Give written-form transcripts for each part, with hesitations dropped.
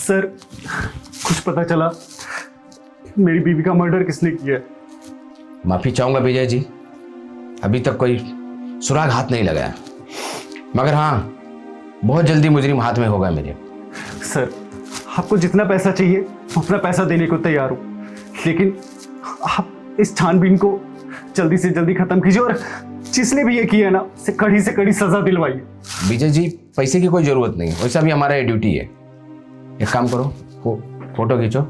Sir, कुछ पता चला मेरी बीवी का मर्डर किसने किया है? माफी चाहूंगा विजय जी, अभी तक कोई सुराग हाथ नहीं लगाया, मगर हाँ बहुत जल्दी मुजरिम हाथ में होगा मेरे। सर, आपको जितना पैसा चाहिए उतना पैसा देने को तैयार हूँ, लेकिन आप इस छानबीन को जल्दी से जल्दी खत्म कीजिए और जिसने भी ये किया है ना, से कड़ी सजा दिलवाइए। विजय जी, पैसे की कोई जरूरत नहीं, वैसा भी हमारा ये ड्यूटी है। एक काम करो, फोटो खींचो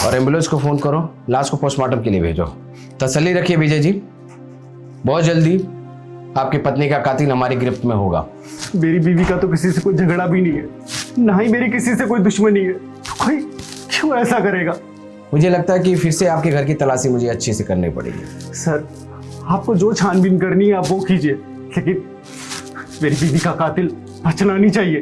और एम्बुलेंस को फोन करो, लाश को पोस्टमार्टम के लिए भेजो। तसल्ली रखिए विजय जी, बहुत जल्दी आपकी पत्नी का कातिल हमारी गिरफ्त में होगा। मेरी बीवी का तो किसी से कोई झगड़ा भी नहीं है, ना ही मेरी किसी से कोई दुश्मनी है, तो कोई क्यों ऐसा करेगा? मुझे लगता है कि फिर से आपके घर की तलाशी मुझे अच्छे से करनी पड़ेगी। सर, आपको जो छानबीन करनी है आप वो कीजिए, लेकिन मेरी बीवी का कातिल बचना नहीं चाहिए।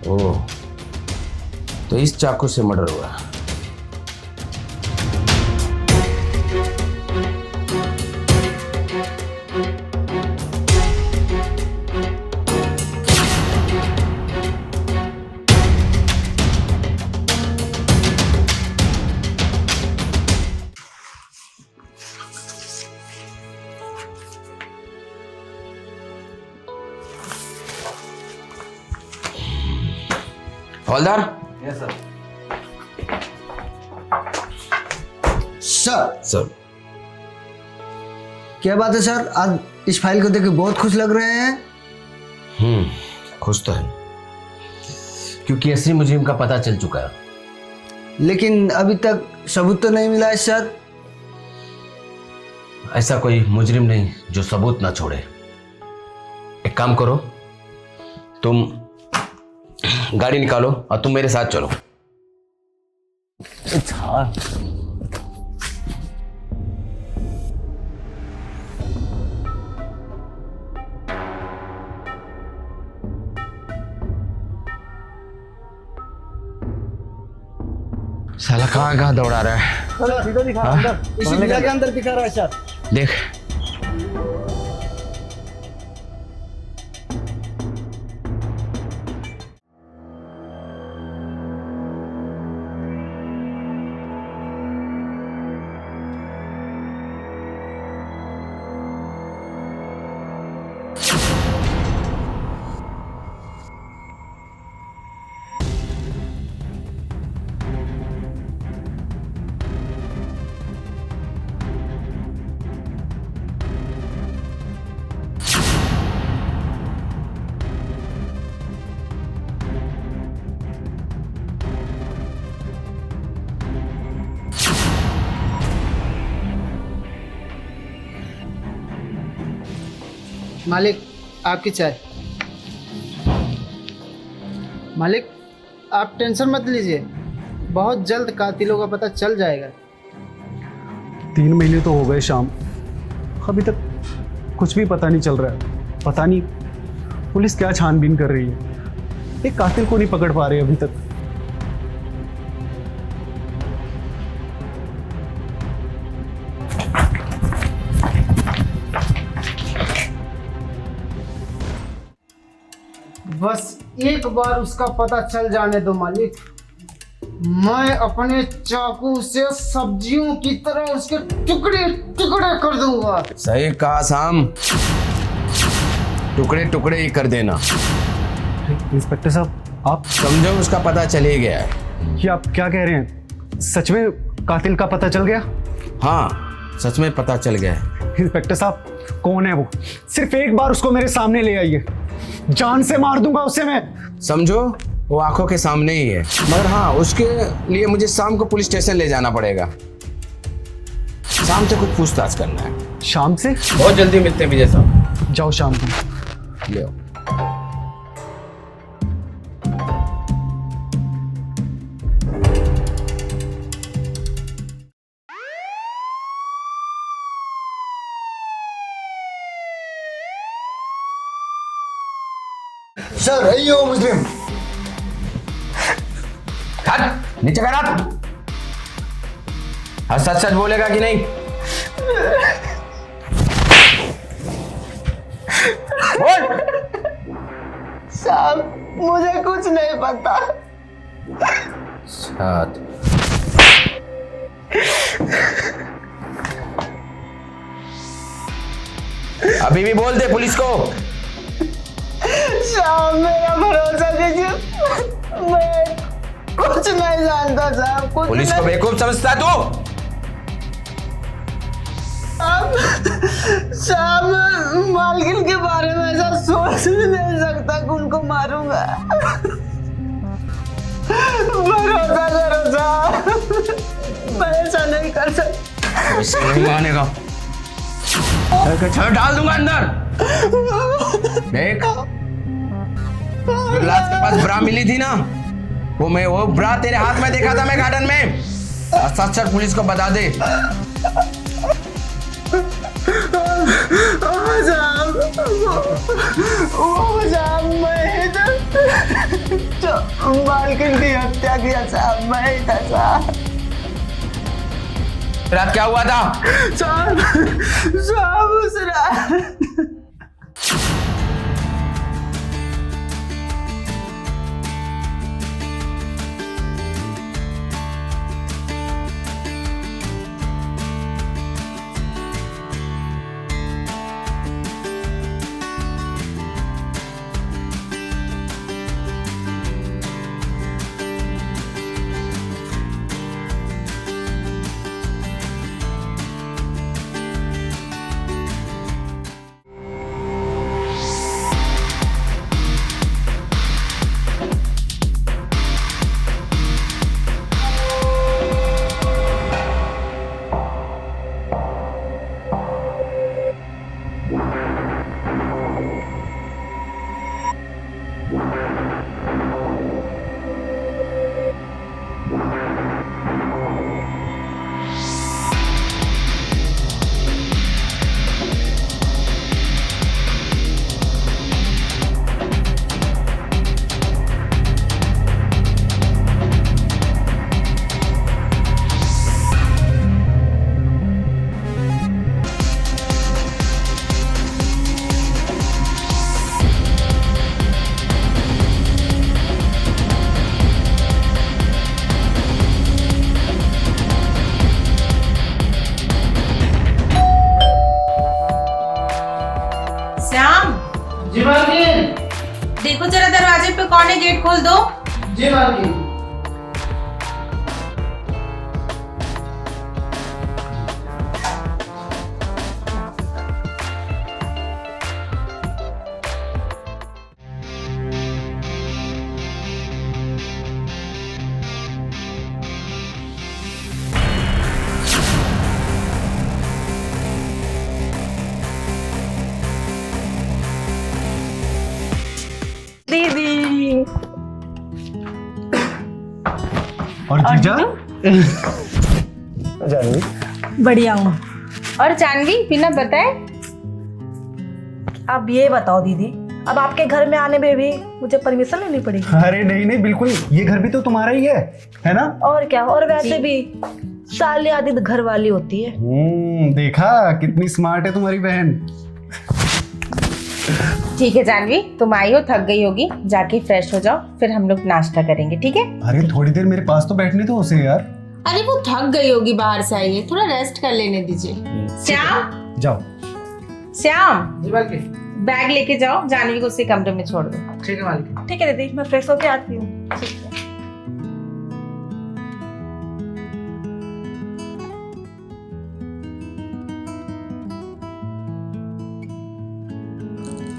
ओह, तो इस चाकू से मर्डर हुआ। हवलदार। Yes sir. सर, सर, क्या बात है सर, आज इस फाइल को देख के बहुत खुश लग रहे हैं। खुश तो है क्योंकि असली मुजरिम का पता चल चुका है, लेकिन अभी तक सबूत तो नहीं मिला है सर। ऐसा कोई मुजरिम नहीं जो सबूत ना छोड़े। एक काम करो, तुम गाड़ी निकालो और तुम मेरे साथ चलो। अच्छा, साला कहाँ दौड़ा रहा है? सीधा दिखा अंदर, इसी विला के अंदर दिखा रहा है सर। देख, मालिक, आपकी चाय। मालिक, आप टेंशन मत लीजिए, बहुत जल्द कातिलों का पता चल जाएगा। 3 महीने तो हो गए शाम, अभी तक कुछ भी पता नहीं चल रहा है। पता नहीं पुलिस क्या छानबीन कर रही है, एक कातिल को नहीं पकड़ पा रहे अभी तक। बस एक बार उसका पता चल जाने दो मालिक, मैं अपने चाकू से सब्जियों की तरह उसके टुकड़े टुकड़े कर दूंगा। सही कहा साम, टुकड़े टुकड़े ही कर देना। इंस्पेक्टर साहब, आप समझो उसका पता चले गया है। ये आप क्या कह रहे हैं? सच में कातिल का पता चल गया? हाँ, सच में पता चल गया है। इंस्पेक्टर साहब, कौन है वो? सिर्फ एक बार उसको मेरे सामने ले आइए, जान से मार दूंगा उसे मैं। समझो वो आंखों के सामने ही है, मगर हाँ उसके लिए मुझे शाम को पुलिस स्टेशन ले जाना पड़ेगा। शाम से कुछ पूछताछ करना है। शाम से? बहुत जल्दी मिलते हैं विजय साहब। जाओ शाम को ले आओ। सर यही हो मुस्लिम। हट, नीचे कर हाथ। हाँ, सच सच बोलेगा कि नहीं? बोल। साहब मुझे कुछ नहीं पता। साथ अभी भी बोल दे पुलिस को। साहब मेरा भरोसा कीजिए, मैं कुछ नहीं जानता साहब, कुछ पुलिस को नहीं। बेवकूफ समझता तू? साहब मैं मालकिन के बारे में ऐसा सोच भी नहीं सकता कि उनको मारूंगा। भरोसा करो साहब, मैं ऐसा नहीं कर सकता। इससे नहीं मानेगा। चलो डाल दूंगा अंदर। देख, जो लाश के पास ब्रा मिली थी ना, वो ब्रा तेरे हाथ में देखा था मैं गार्डन में। सच सच पुलिस को बता दे। साहब मैं तो मालकिन की हत्या किया साहब, मैं ही था साहब। रात क्या हुआ था? साहब उस रात जी मालकिन। देखो जरा दरवाजे पे कौन है, गेट खोल दो। जी मालकिन। दीदी और जीजा? बढ़िया हूँ। और जानवी बिना बताए? अब ये बताओ दीदी, अब आपके घर में आने में भी मुझे परमिशन लेनी पड़ेगी? अरे नहीं नहीं बिल्कुल, ये घर भी तो तुम्हारा ही है ना? और क्या, और वैसे भी साली आदि घर वाली होती है। देखा कितनी स्मार्ट है तुम्हारी बहन। ठीक है जानवी, तुम आई हो, थक गई होगी, जाके फ्रेश हो जाओ, फिर हम लोग नाश्ता करेंगे, ठीक है? अरे थोड़ी देर मेरे पास तो बैठने दो उसे यार। अरे वो थक गई होगी, बाहर से आई है, थोड़ा रेस्ट कर लेने दीजिए। श्याम, जाओ। श्याम जी मालकिन। बैग लेके जाओ, जानवी को उसी कमरे में छोड़ दो। ठीक है मालकिन। ठीक है दीदी, मैं फ्रेश होके आती हूँ।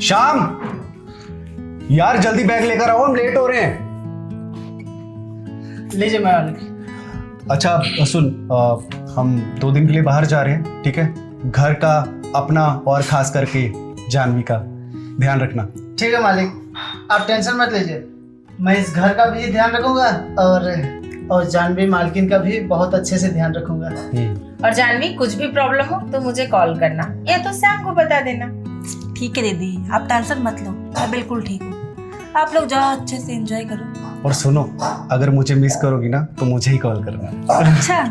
शाम, यार जल्दी बैग लेकर आओ, हम लेट हो रहे हैं। लीजिए मालकिन। अच्छा सुन, हम 2 दिन के लिए बाहर जा रहे हैं, ठीक है? घर का, अपना और खास करके जानवी का ध्यान रखना। ठीक है मालिक, आप टेंशन मत लीजिए, मैं इस घर का भी ध्यान रखूंगा और जानवी मालकिन का भी बहुत अच्छे से ध्यान रखूंगा। और जानवी कुछ भी प्रॉब्लम हो तो मुझे कॉल करना या तो श्याम को बता देना। ठीक है दीदी, आप टेंशन मत लो, मैं बिल्कुल ठीक हूँ। आप लोग जाओ अच्छे से एंजॉय करो। और सुनो, अगर मुझे मिस करोगी ना तो मुझे ही कॉल करना। अच्छा।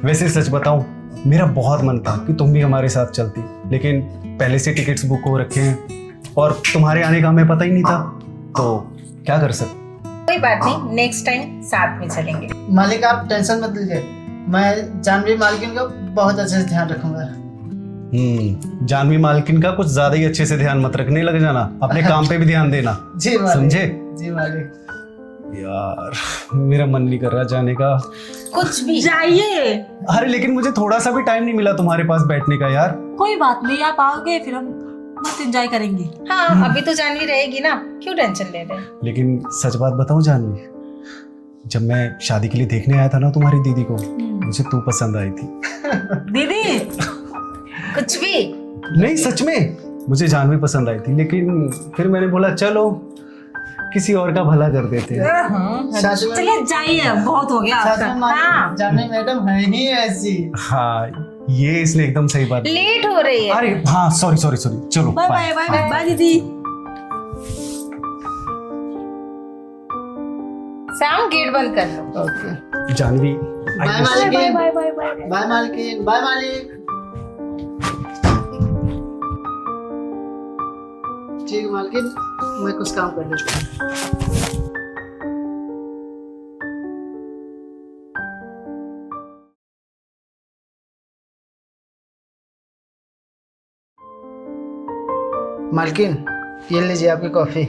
वैसे सच बताऊं, मेरा बहुत मन था कि तुम भी हमारे साथ चलती, लेकिन पहले से टिकट्स बुक हो रखे हैं और तुम्हारे आने का हमें पता ही नहीं था, तो क्या कर सकते। कोई बात नहीं, नेक्स्ट टाइम साथ में चलेंगे। मालिक आप टेंशन मत लीजिए, मैं जानवी मालकिन का बहुत अच्छे से ध्यान रखूंगा। जानवी मालकिन का कुछ ज्यादा ही अच्छे से ध्यान मत रखने लग जाना, अपने काम पे भी ध्यान देना। जी मालिक। समझे? जी मालिक। यार मेरा मन नहीं कर रहा जाने का। कुछ भी जाइए। अरे लेकिन मुझे थोड़ा सा भी टाइम नहीं मिला तुम्हारे पास बैठने का यार। कोई बात नहीं, आप आओगे फिर हम मस्त एंजॉय करेंगे। हाँ, अभी तो जानवी रहेगी ना, क्यों टेंशन ले रहे हैं। लेकिन सच बात बताऊं जानवी, जब मैं शादी के लिए देखने आया था ना तुम्हारी दीदी को, मुझे तू पसंद आई थी। दीदी कुछ भी नहीं सच में मुझे जानवी पसंद आई थी, लेकिन फिर मैंने बोला चलो किसी और का भला कर देते हैं। सच में चलिए जाइए, बहुत हो गया सच में आपका। मालिक, हाँ। जानवी मैडम है ही ऐसी। हाँ ये इसने एकदम सही बात। लेट हो रही है। अरे हाँ सॉरी चलो bye bye. Bye bye bye दीदी। शाम गेट बंद कर लो। ओके जानवी बाय मालिक। बाय मालिक। बाय मालिक। ठीक है मालकिन, मैं कुछ काम कर लेता हूँ। मालकिन ये लीजिए आपकी कॉफी।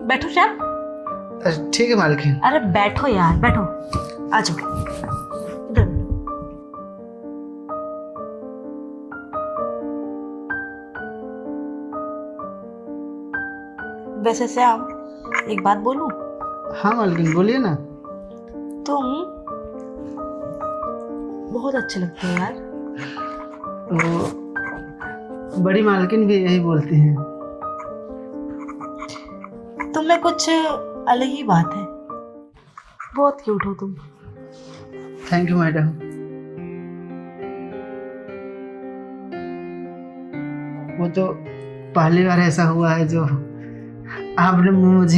बैठो श्याम। ठीक है मालकिन। अरे बैठो यार, बैठो, आ जाओ इधर। वैसे श्याम, एक बात बोलूं? हाँ मालकिन बोलिए ना। तुम बहुत अच्छे लगते हो यार। वो बड़ी मालकिन भी यही बोलती हैं। तुम में कुछ अलग ही बात है, बहुत क्यूट हो तुम। Thank you madam. वो तो पहली बार ऐसा हुआ है जो आपने मुझ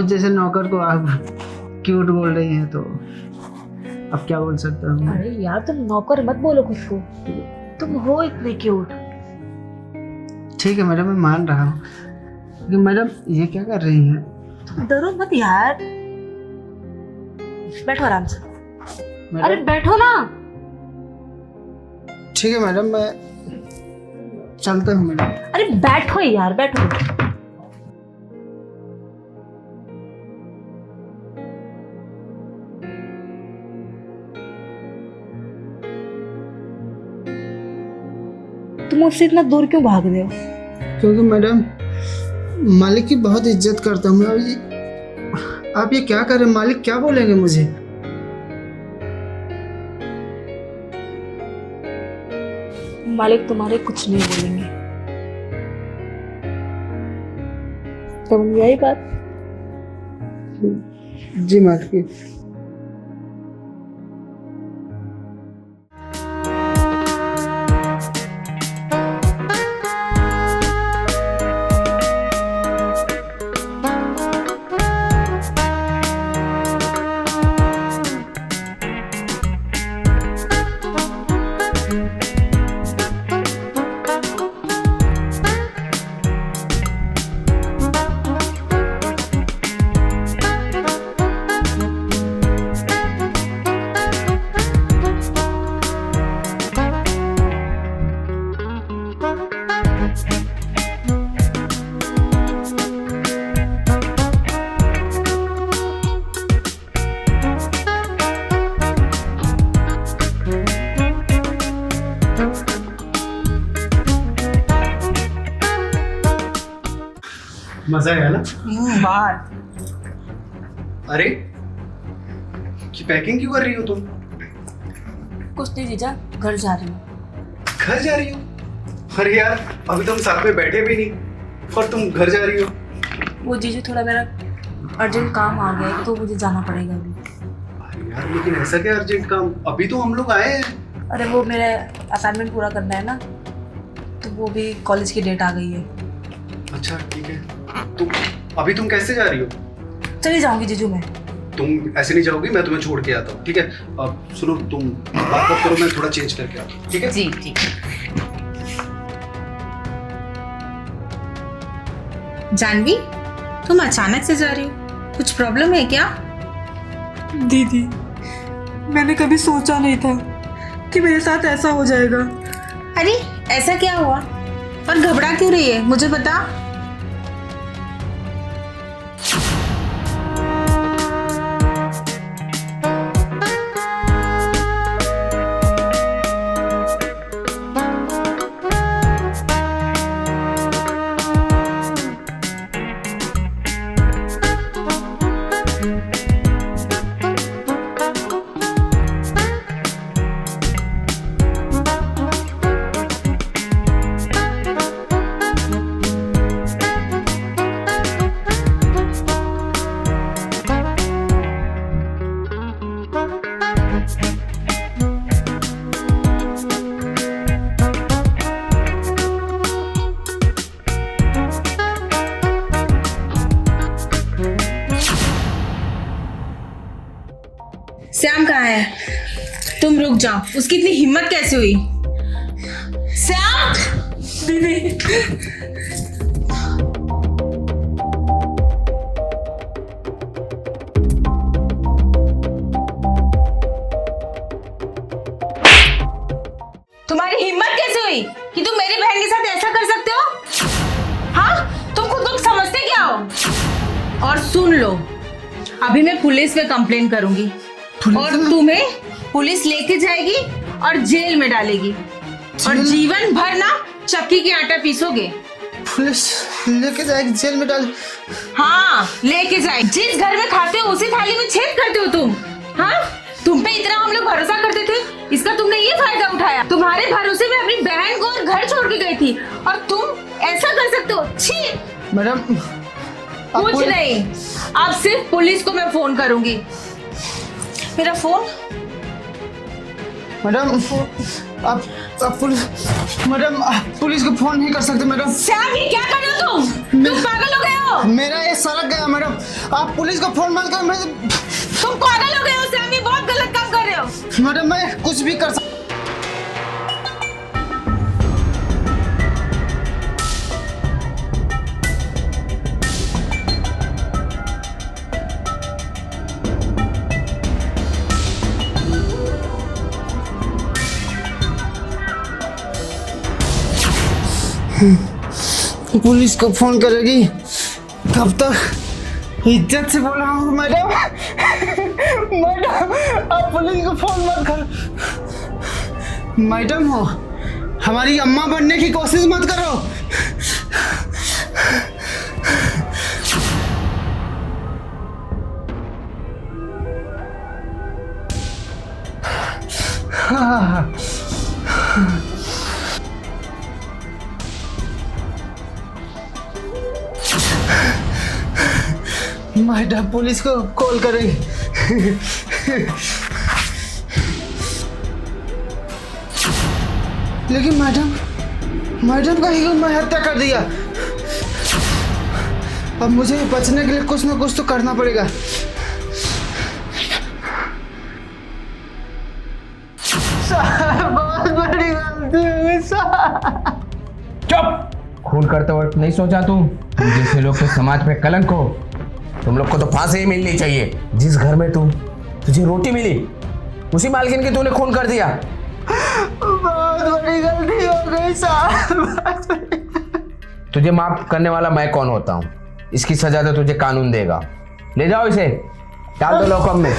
जैसे नौकर को आप क्यूट बोल रही हैं, तो अब क्या बोल सकता हूँ। अरे यार तुम नौकर मत बोलो खुद को, तुम हो इतने क्यूट। ठीक है मैडम, मैं मान रहा हूँ, लेकिन मैडम ये क्या कर रही हैं? तुम डरो मत यार, बैठो आराम से। मैडम अरे बैठो ना। ठीक है मैडम, मैं चलता हूँ मैडम। अरे बैठो यार, बैठो। तुम उससे इतना दूर क्यों भाग रहे हो? क्योंकि मैडम मालिक की बहुत इज्जत करता हूँ मैं। आप ये क्या कर रहे हैं? मालिक क्या बोलेंगे मुझे? मालिक तुम्हारे कुछ नहीं बोलेंगे। समझ आई बात? जी मालिक। मजा आया ना? बहुत। अरे की पैकिंग क्यों कर रही हो तुम? कुछ नहीं जीजा, घर जा रही हूँ। घर जा रही हो? अरे यार अभी तो हम साथ में बैठे भी नहीं और तुम घर जा रही हो। वो जीजू थोड़ा मेरा अर्जेंट काम आ गया है, तो मुझे जाना पड़ेगा अभी। अरे यार लेकिन ऐसा क्या अर्जेंट काम? अभी तो हम लोग आए हैं। अरे वो मेरे असाइनमेंट पूरा करना है ना, तो वो भी कॉलेज की डेट आ गई है। अच्छा ठीक है, तो अभी तुम कैसे जा रही हो? चली जाऊंगी जीजू मैं। तुम ऐसे नहीं जाओगी, मैं तुम्हें छोड़ के आता हूँ, ठीक है? अब सुनो, तुम बात मत करो, मैं थोड़ा चेंज करके आता हूँ, ठीक है? जी जी। जानवी, तुम अचानक से जा रही हो, कुछ प्रॉब्लम है क्या? दीदी, मैंने कभी सोचा नहीं था कि मेरे साथ ऐसा हो जाएगा। अरे ऐसा क्या हुआ और घबरा क्यों रही है, मुझे बता। श्याम कहाँ है? तुम रुक जाओ, उसकी इतनी हिम्मत कैसे हुई? श्याम! दीदी, तुम्हारी हिम्मत कैसे हुई कि तुम मेरी बहन के साथ ऐसा कर सकते हो? हाँ, तुम खुद को समझते क्या हो? और सुन लो, अभी मैं पुलिस में कंप्लेन करूंगी और तुम्हें पुलिस लेके जाएगी और जेल में डालेगी और जीवन भर ना चक्की के आटा पीसोगे। पुलिस लेके जाएगी जेल में डाल? हाँ, लेके जाए। जिस घर में खाते हो उसी थाली में छेद करते हो तुम। हाँ, तुम पे इतना हम लोग भरोसा करते थे, इसका तुमने ये फायदा उठाया। तुम्हारे भरोसे में अपनी बहन को और घर छोड़ के गई थी और तुम ऐसा कर सकते हो? छी! मैडम कुछ नहीं, अब सिर्फ पुलिस को मैं फोन करूंगी। मेरा फोन? मैडम आप पुलिस को फोन नहीं कर सकते मैडम। श्याम, ये क्या कर रहे हो तुम पागल हो गए हो? मेरा ये सड़क गया मैडम, आप पुलिस को फोन मत करो। तुम पागल हो गए हो श्याम, ये बहुत गलत काम कर रहे हो। मैडम मैं कुछ भी कर सकता। पुलिस को फोन करेगी, कब तक इज्जत से बोला हूँ मैडम। मैडम आप पुलिस को फोन मत करो। मैडम हो, हमारी अम्मा बनने की कोशिश मत करो। मैडम पुलिस को कॉल करेंगे। लेकिन मैडम का ही मैं हत्या कर दिया। अब मुझे बचने के लिए कुछ ना कुछ तो करना पड़ेगा। बहुत बड़ी गलती हुई सर। चुप! खून करते वक्त नहीं सोचा तुम जैसे लोग तो समाज में कलंक हो। तुम लोग को तो फांसी ही मिलनी चाहिए। जिस घर में तुझे रोटी मिली उसी मालकिन की तूने खून कर दिया। बहुत बड़ी गलती हो गई साहब। तुझे माफ करने वाला मैं कौन होता हूँ? इसकी सजा तो तुझे कानून देगा। ले जाओ इसे, डाल दो लॉकअप में।